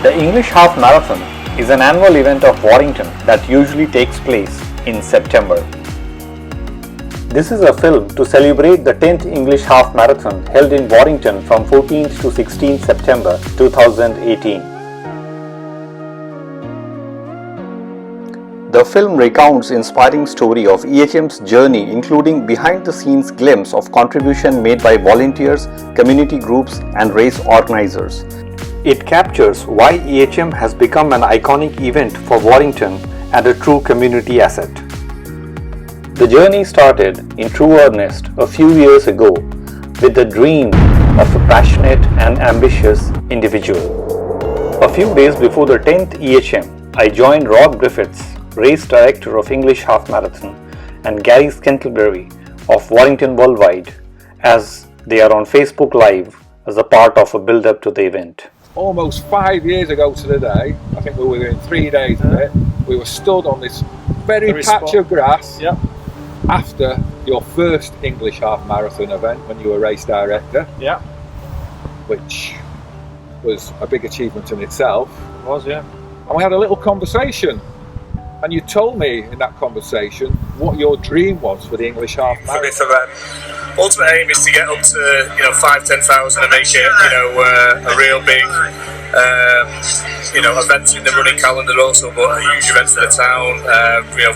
The English Half Marathon is an annual event of Warrington that usually takes place in September. This is a film to celebrate the 10th English Half Marathon held in Warrington from 14th to 16th September 2018. The film recounts inspiring story of EHM's journey, including behind-the-scenes glimpse of contribution made by volunteers, community groups and race organizers. It captures why EHM has become an iconic event for Warrington and a true community asset. The journey started in true earnest a few years ago with the dream of a passionate and ambitious individual. A few days before the 10th EHM, I joined Rob Griffiths, race director of English Half Marathon, and Gary Scantlebury of Warrington Worldwide, as they are on Facebook Live as a part of a build-up to the event. Almost 5 years ago to the day, I think we were within 3 days of it, we were stood on this very patch of grass after your first English Half Marathon event when you were race director, which was a big achievement in itself. It was, yeah. And we had a little conversation, and you told me in that conversation what your dream was for the English Half Marathon. For this event, ultimate aim is to get up to 5,000-10,000 and make it a real big event in the running calendar, also, but a huge event for the town.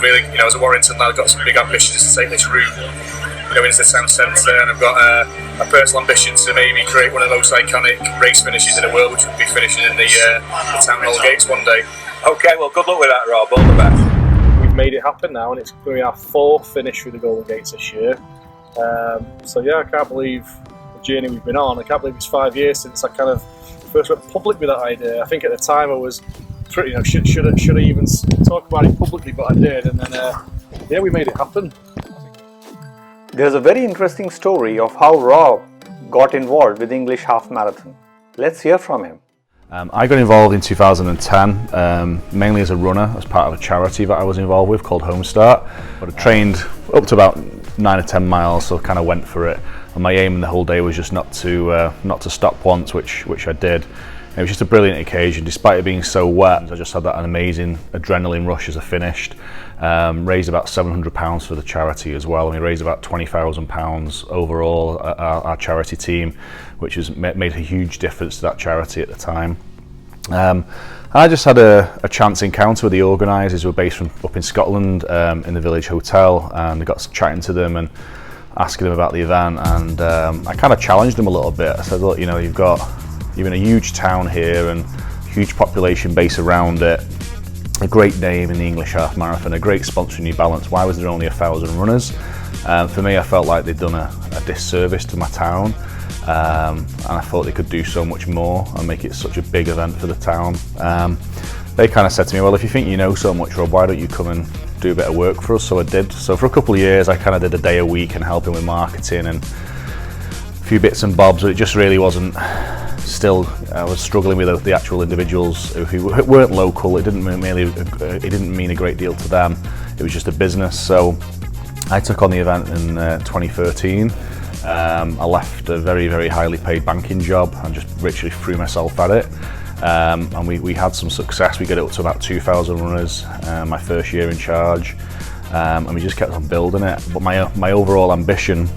Really, as a Warrington lad, I've got some big ambitions to take this route into the town centre, and I've got a personal ambition to maybe create one of the most iconic race finishes in the world, which will be finishing in the town hall gates one day. Okay, well, good luck with that, Rob. All the best. We've made it happen now, and it's going to be our 4th finish through the Golden Gates this year. So yeah, I can't believe the journey we've been on. I can't believe it's 5 years since I kind of first went public with that idea. I think at the time I was pretty, should I even talk about it publicly, but I did, and then yeah, we made it happen. There's a very interesting story of how Rob got involved with English Half Marathon. Let's hear from him. I got involved in 2010, mainly as a runner, as part of a charity that I was involved with called Home Start. But I trained up to about 9 or 10 miles, so kind of went for it. And my aim in the whole day was just not to stop once, which I did. And it was just a brilliant occasion, despite it being so wet. I just had that amazing adrenaline rush as I finished. Raised about £700 for the charity as well, and we raised about £20,000 overall, our charity team, which has made a huge difference to that charity at the time. I just had a chance encounter with the organisers, who were based up in Scotland, in the Village Hotel, and I got chatting to them and asking them about the event, and I kind of challenged them a little bit. I said, look, you're in a huge town here and huge population base around it, a great name in the English Half Marathon, a great sponsor in New Balance. Why was there only 1,000 runners? For me, I felt like they'd done a disservice to my town, and I thought they could do so much more and make it such a big event for the town. They kind of said to me, well, if you think you know so much, Rob, why don't you come and do a bit of work for us? So I did. So for a couple of years, I kind of did a day a week and helping with marketing and a few bits and bobs, but it just really wasn't. Still, I was struggling with the actual individuals who weren't local. It didn't mean a great deal to them. It was just a business. So I took on the event in 2013. I left a very, very highly paid banking job and just literally threw myself at it. And we had some success. We got it up to about 2,000 runners my first year in charge, and we just kept on building it. But my overall ambition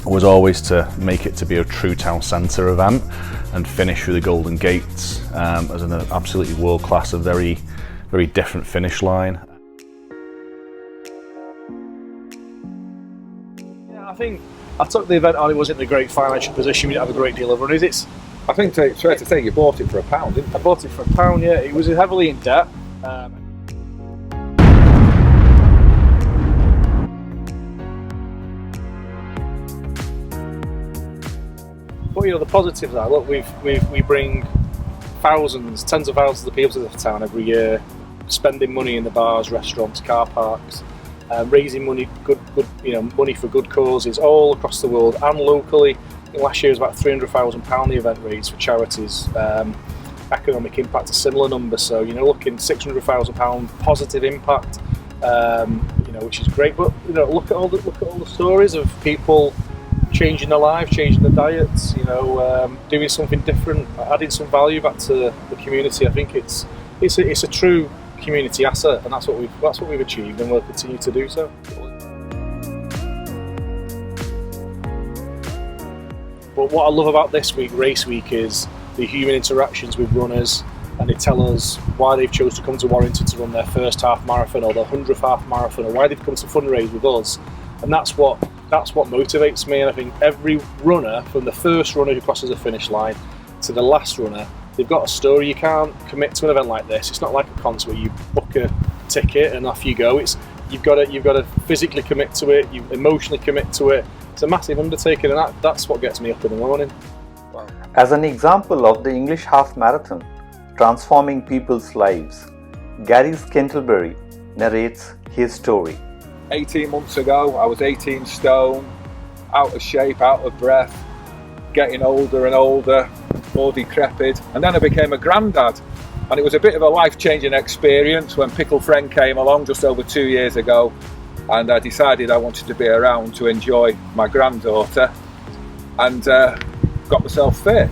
was always to make it to be a true town centre event and finish through the Golden Gates as an absolutely world-class, a very, very different finish line. Yeah, I think I took the event on. It wasn't in a great financial position. We didn't have a great deal of runners. I think it's fair to say you bought it for £1, didn't you? I bought it for £1, yeah. It was heavily in debt. But the positives are, look, we bring thousands, tens of thousands of people to the town every year, spending money in the bars, restaurants, car parks, raising money, money for good causes all across the world and locally. Last year was about £300,000 the event raised for charities. Economic impact, a similar number. So looking £600,000 positive impact, which is great. But look at all the stories of people changing their lives, changing their diets, you know, doing something different, adding some value back to the community. I think it's a true community asset, and that's what we've achieved, and we'll continue to do so. But what I love about this week, race week, is the human interactions with runners, and they tell us why they've chose to come to Warrington to run their first half marathon or their 100th half marathon, or why they've come to fundraise with us. And that's what motivates me. And I think every runner, from the first runner who crosses the finish line to the last runner, they've got a story. You can't commit to an event like this. It's not like a concert where you book a ticket and off you go. You've got to physically commit to it. You emotionally commit to it. It's a massive undertaking, and that's what gets me up in the morning. Wow. As an example of the English half marathon transforming people's lives, Gary Scantlebury narrates his story. 18 months ago, I was 18 stone, out of shape, out of breath, getting older and older, more decrepit, and then I became a granddad. And it was a bit of a life-changing experience when Pickle Friend came along just over 2 years ago, and I decided I wanted to be around to enjoy my granddaughter, and got myself fit.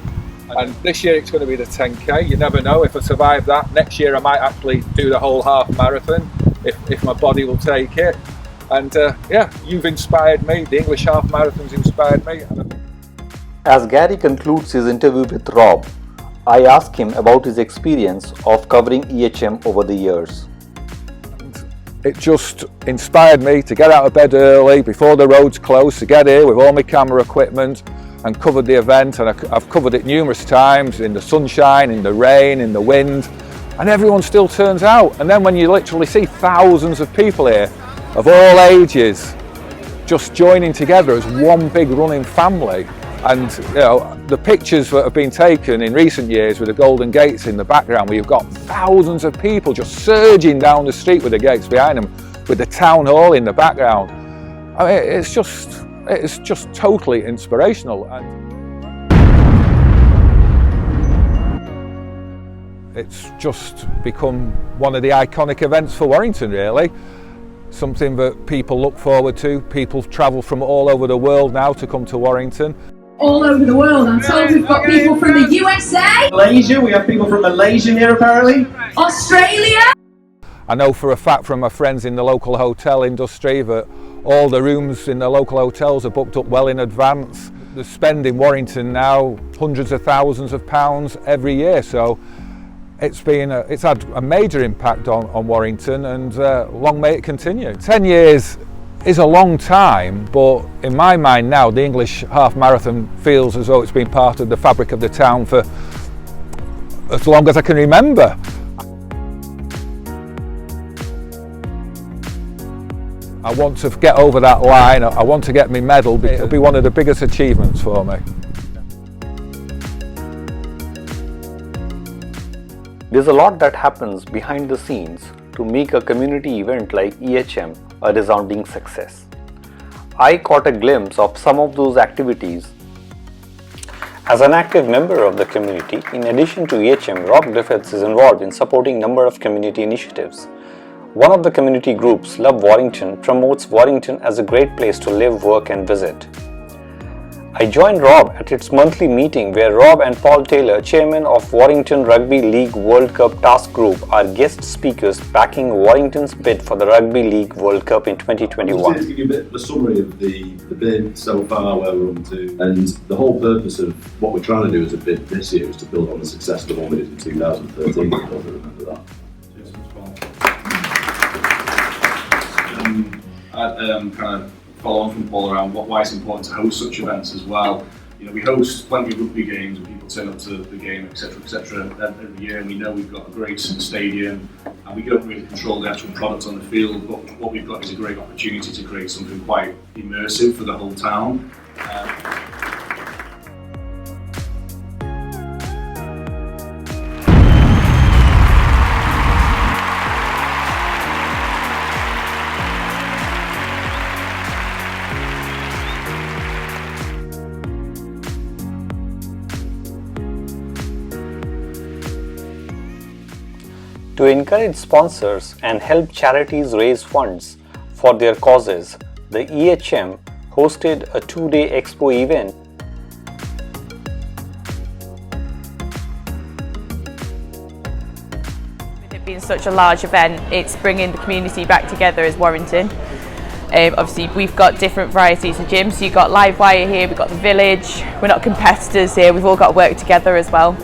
And this year it's going to be the 10k. You never know, if I survive that. Next year I might actually do the whole half marathon if my body will take it. And yeah, you've inspired me. The English half marathon's inspired me. As Gary concludes his interview with Rob, I ask him about his experience of covering EHM over the years. It just inspired me to get out of bed early before the roads closed, to get here with all my camera equipment and covered the event. And I've covered it numerous times, in the sunshine, in the rain, in the wind, and everyone still turns out. And then when you literally see thousands of people here of all ages just joining together as one big running family, and you know, the pictures that have been taken in recent years with the Golden Gates in the background, where you've got thousands of people just surging down the street with the gates behind them, with the town hall in the background. I mean, it's just totally inspirational. And it's just become one of the iconic events for Warrington, really. Something that people look forward to. People travel from all over the world now to come to Warrington. All over the world. I'm told we've got people from the USA, Malaysia, we have people from Malaysia here apparently. Australia. I know for a fact from my friends in the local hotel industry that all the rooms in the local hotels are booked up well in advance. They spend in Warrington now hundreds of thousands of pounds every year, so it's had a major impact on Warrington, and long may it continue. 10 years is a long time, but in my mind now the English half marathon feels as though it's been part of the fabric of the town for as long as I can remember. I want to get over that line. I want to get my medal. It'll be one of the biggest achievements for me. There's a lot that happens behind the scenes to make a community event like EHM a resounding success. I caught a glimpse of some of those activities. As an active member of the community, in addition to EHM, Rob Griffiths is involved in supporting a number of community initiatives. One of the community groups, Love Warrington, promotes Warrington as a great place to live, work and visit. I joined Rob at its monthly meeting where Rob and Paul Taylor, chairman of Warrington Rugby League World Cup Task Group, are guest speakers backing Warrington's bid for the Rugby League World Cup in 2021. Just to give you a bit of a summary of the bid so far, where we're up to, and the whole purpose of what we're trying to do as a bid this year is to build on the success of the one we did in 2013. I don't remember that. I'd kind of follow on from Paul around why it's important to host such events as well. You know, we host plenty of rugby games and people turn up to the game, etc., every year, and we know we've got a great stadium and we don't really control the actual product on the field, but what we've got is a great opportunity to create something quite immersive for the whole town. To encourage sponsors and help charities raise funds for their causes, the EHM hosted a 2-day expo event. With it being such a large event, it's bringing the community back together as Warrington. Obviously we've got different varieties of gyms, so you've got Live Wire here, we've got the Village, we're not competitors here, we've all got to work together as well.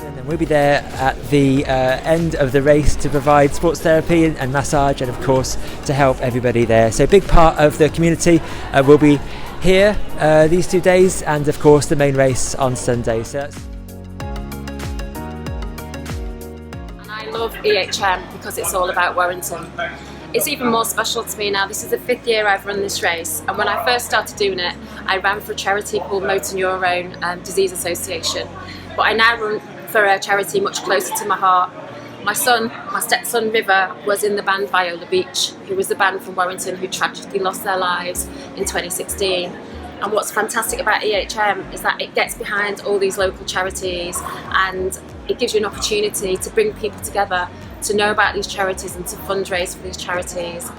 And then we'll be there at the end of the race to provide sports therapy and massage, and of course to help everybody there. So a big part of the community will be here these 2 days, and of course the main race on Sunday. So that's I love EHM because it's all about Warrington. It's even more special to me now. This is the 5th year I've run this race, and when I first started doing it, I ran for a charity called Motor Neurone Disease Association. But I now run for a charity much closer to my heart. My stepson River, was in the band Viola Beach, who was the band from Warrington who tragically lost their lives in 2016. And what's fantastic about EHM is that it gets behind all these local charities, and it gives you an opportunity to bring people together to know about these charities and to fundraise for these charities.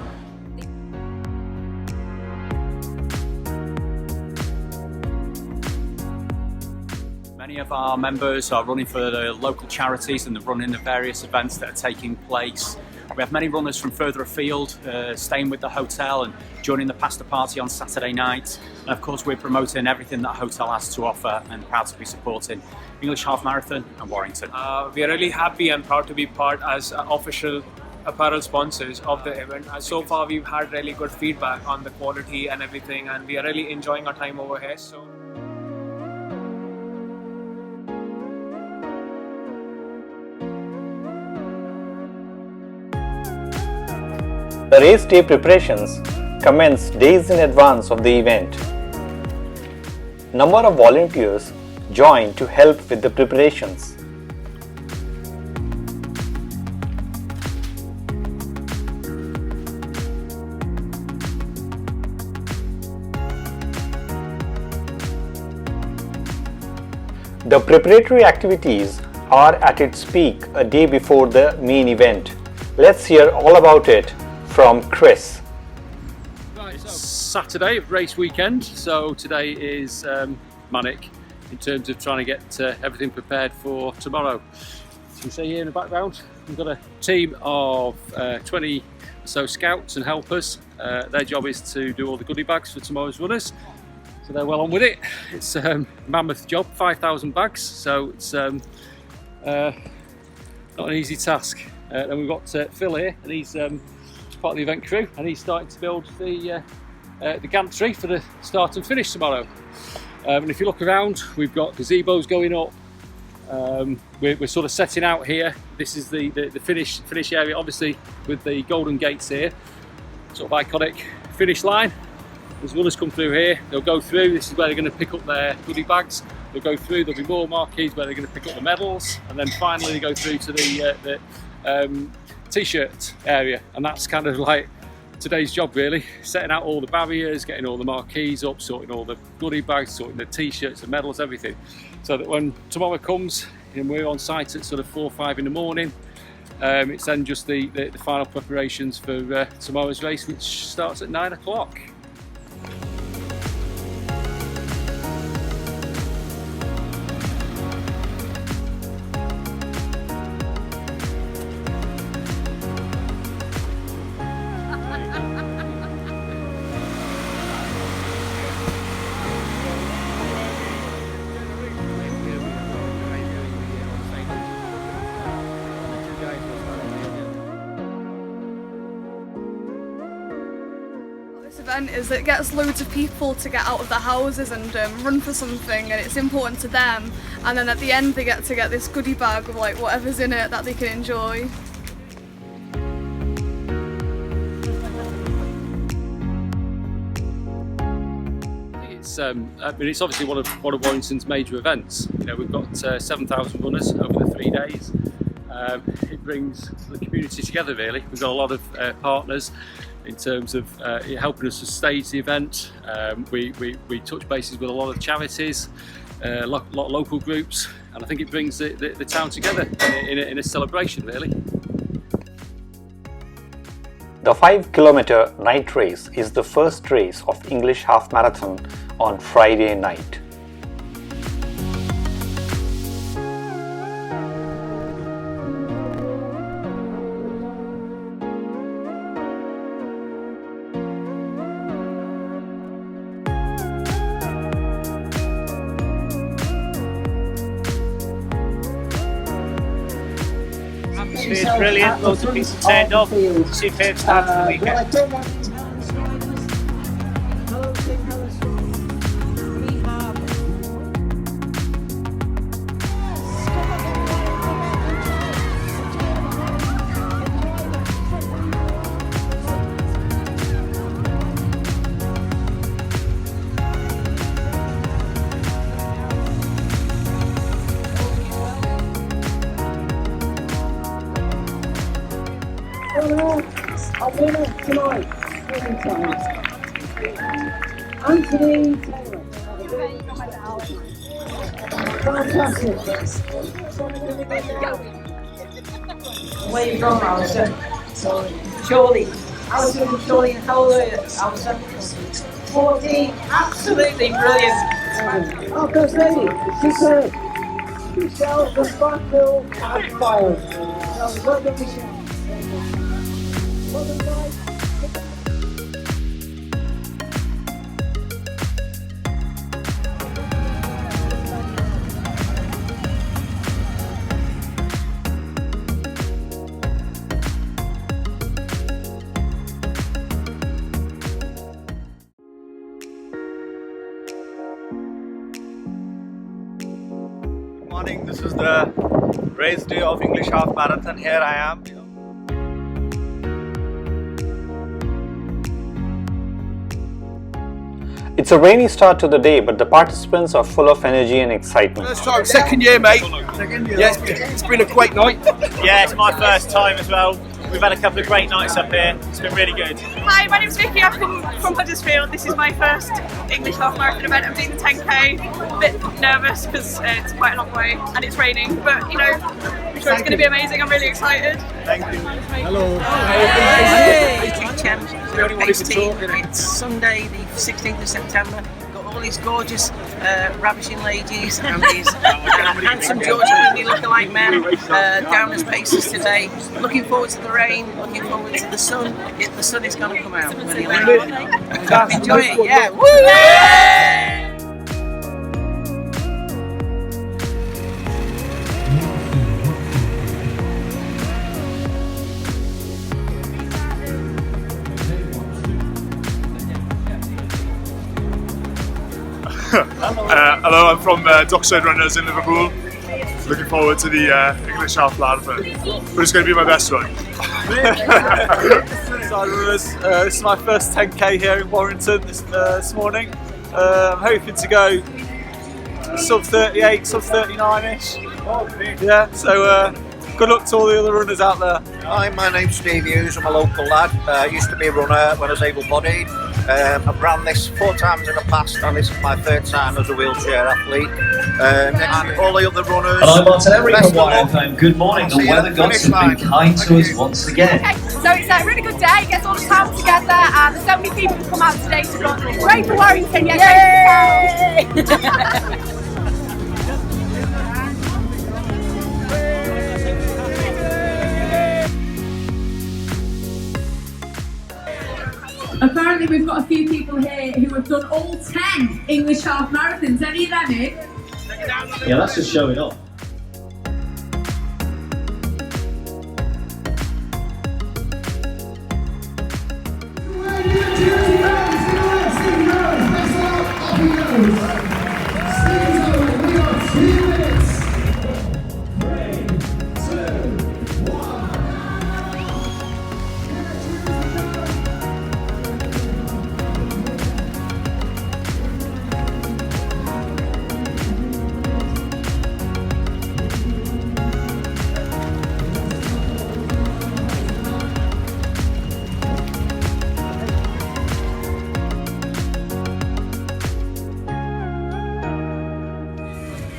Many of our members are running for the local charities and they're running the various events that are taking place. We have many runners from further afield staying with the hotel and joining the pasta party on Saturday night. And of course we're promoting everything that hotel has to offer and proud to be supporting English Half Marathon and Warrington. We are really happy and proud to be part as official apparel sponsors of the event. So far we've had really good feedback on the quality and everything, and we are really enjoying our time over here. The race day preparations commence days in advance of the event. Number of volunteers join to help with the preparations. The preparatory activities are at its peak a day before the main event. Let's hear all about it from Chris. Right, so Saturday, race weekend, so today is manic in terms of trying to get everything prepared for tomorrow. As you can see here in the background, we've got a team of 20 or so scouts and helpers. Their job is to do all the goodie bags for tomorrow's runners, so they're well on with it. It's a mammoth job, 5,000 bags, so it's not an easy task. Then we've got Phil here, and he's part of the event crew, and he's starting to build the gantry for the start and finish tomorrow. And if you look around, we've got gazebos going up. We're sort of setting out here. This is the finish area, obviously with the golden gates here, sort of iconic finish line. As runners come through here, they'll go through. This is where they're going to pick up their goodie bags. They'll go through. There'll be more marquees where they're going to pick up the medals, and then finally they go through to the t-shirt area, and that's kind of like today's job really, setting out all the barriers, getting all the marquees up, sorting all the goodie bags, sorting the t-shirts, the medals, everything, so that when tomorrow comes and we're on site at sort of 4 or 5 in the morning, it's then just the final preparations for tomorrow's race, which starts at 9 o'clock. Event is it gets loads of people to get out of their houses and run for something, and it's important to them, and then at the end they get to get this goodie bag of like whatever's in it that they can enjoy. It's obviously one of Warrington's major events. You know, we've got 7,000 runners over the 3 days. It brings the community together really. We've got a lot of partners in terms of helping us to stage the event. We touch bases with a lot of charities, a lot of local groups, and I think it brings the town together in a celebration really. The 5-kilometer night race is the first race of English Half Marathon on Friday night. It's brilliant, loads of people turned up, superb start to the weekend. Our winner tonight, Anthony Taylor. Fantastic. Where are you from, Alison? Surely. Alison from Surely, and how old are you, Alison? 14. Absolutely brilliant. Our first lady, superb. Michelle from Blackpool and Fire. Well done, Michelle. Well done, guys. Good morning, this is the race day of English Half Marathon. Here I am. It's a rainy start to the day, but the participants are full of energy and excitement. First time, second year, mate. Second year. Yeah, it's been a great night. Yeah, it's my first time as well. We've had a couple of great nights up here. It's been really good. Hi, my name's Vicky. I've come from Huddersfield. This is my first English Half Marathon event. I'm doing the 10k. A bit nervous because it's quite a long way and it's raining, but you know, I'm sure it's going to be amazing. I'm really excited. Thank you. Hello. Hey, champs. Pace team. It's Sunday, the 16th of September. Got all these gorgeous, ravishing ladies and these handsome Georgian lookalike men down as paces today. Looking forward to the rain. Looking forward to the sun. The sun is going to come out. When you enjoy it, yeah. Woo! Hello, I'm from Dockside Runners in Liverpool. Looking forward to the English Half Marathon, but it's going to be my best one. This is my first 10k here in Warrington this morning. I'm hoping to go sub 38, sub 39ish. Yeah, so good luck to all the other runners out there. Hi, my name's Steve Hughes. I'm a local lad. Used to be a runner when I was able-bodied. I've ran this 4 times in the past, and this is my 3rd time as a wheelchair athlete. And all the other runners. And I'm Martin Emery from YFM. Good morning. The weather gods have been kind to us once again. Okay, so it's a really good day. It gets all the town together, and there's so many people who come out today to run. Great for Warrington, yeah. Great for town. Apparently we've got a few people here who have done all 10 English half marathons. Any of them in? Yeah, that's just showing off.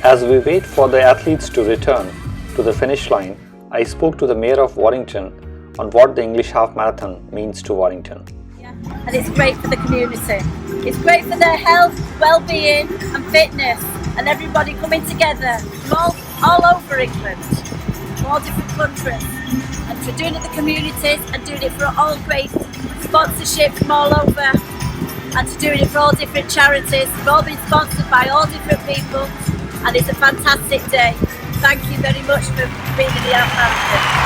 As we wait for the athletes to return to the finish line, I spoke to the Mayor of Warrington on what the English Half Marathon means to Warrington. And it's great for the community. It's great for their health, well-being and fitness, and everybody coming together from all over England, from all different countries, and for doing it in the communities and doing it for all great sponsorship from all over, and to doing it for all different charities. We've all been sponsored by all different people, and it's a fantastic day. Thank you very much for being in the Half Marathon.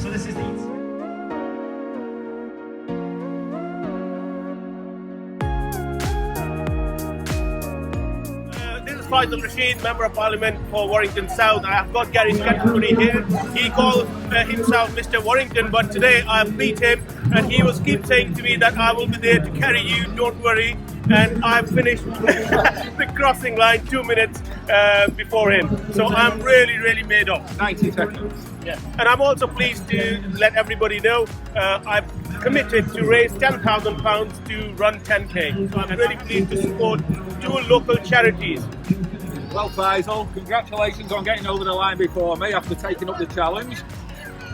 So this is This is Faisal Rashid, Member of Parliament for Warrington South. I have got Gary Scantlebury here. He calls himself Mr. Warrington, but today I've beat him and he was keep saying to me that I will be there to carry you, don't worry. And I finished the crossing line 2 minutes before him. So I'm really made up. 90 seconds. Yeah. And I'm also pleased to let everybody know I've committed to raise £10,000 to run 10k. So I'm really pleased to support 2 local charities. Well, Faisal, congratulations on getting over the line before me after taking up the challenge.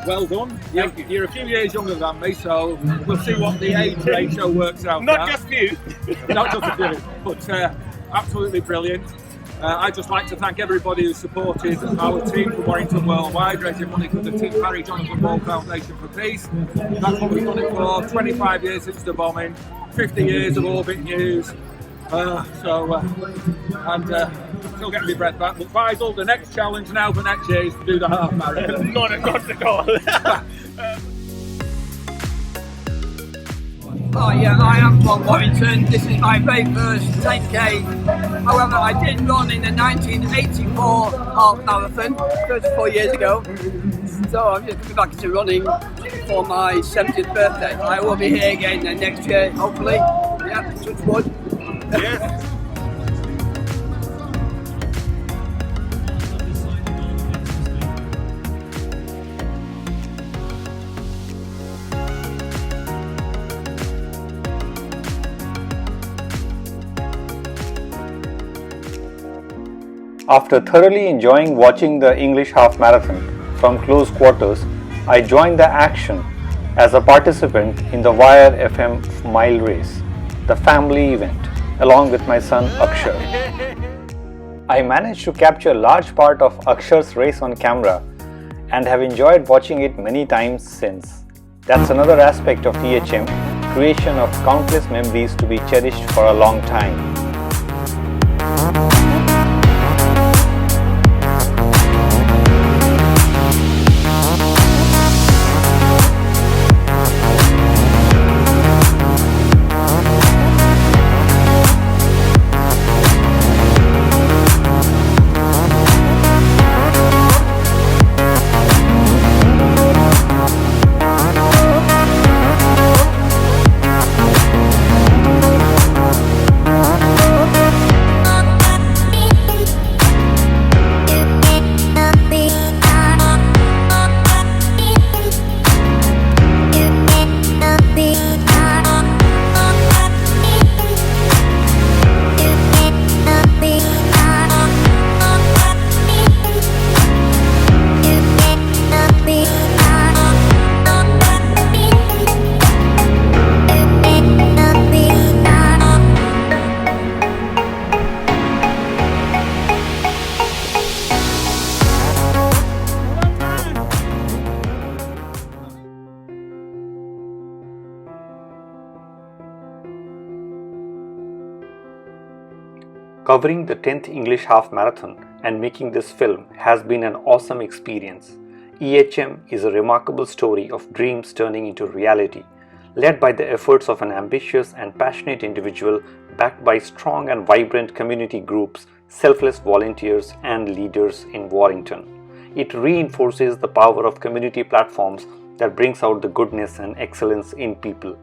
Well done. You're a few years younger than me, so we'll see what the age ratio works out. Not just few. Not just a few, but absolutely brilliant. I'd just like to thank everybody who supported our team for Warrington Worldwide, raising money for the Tim Harry Jonathan Ball Foundation for Peace. That's what we've done it for. 25 years since the bombing, 50 years of Orbit News. Still getting my breath back. But Faisal, the next challenge now for next year is to do the half marathon. Not at all. Oh yeah, I am from Warrington. This is my very first 10k. However, I did run in the 1984 half marathon, 34 years ago. So I'm just coming back into running for my 70th birthday. I will be here again next year, hopefully. Yeah, touch wood. Yes. After thoroughly enjoying watching the English Half Marathon from close quarters, I joined the action as a participant in the Wire FM mile race, the family event, along with my son Akshar. I managed to capture a large part of Akshar's race on camera and have enjoyed watching it many times since. That's another aspect of EHM, creation of countless memories to be cherished for a long time. Covering the 10th English Half Marathon and making this film has been an awesome experience. EHM is a remarkable story of dreams turning into reality, led by the efforts of an ambitious and passionate individual backed by strong and vibrant community groups, selfless volunteers and leaders in Warrington. It reinforces the power of community platforms that brings out the goodness and excellence in people.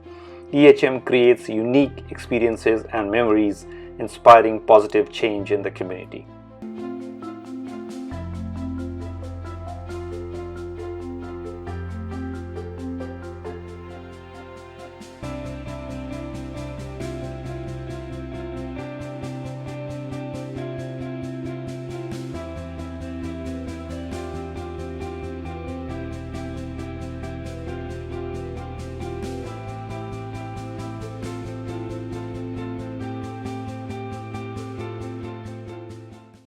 EHM creates unique experiences and memories, inspiring positive change in the community.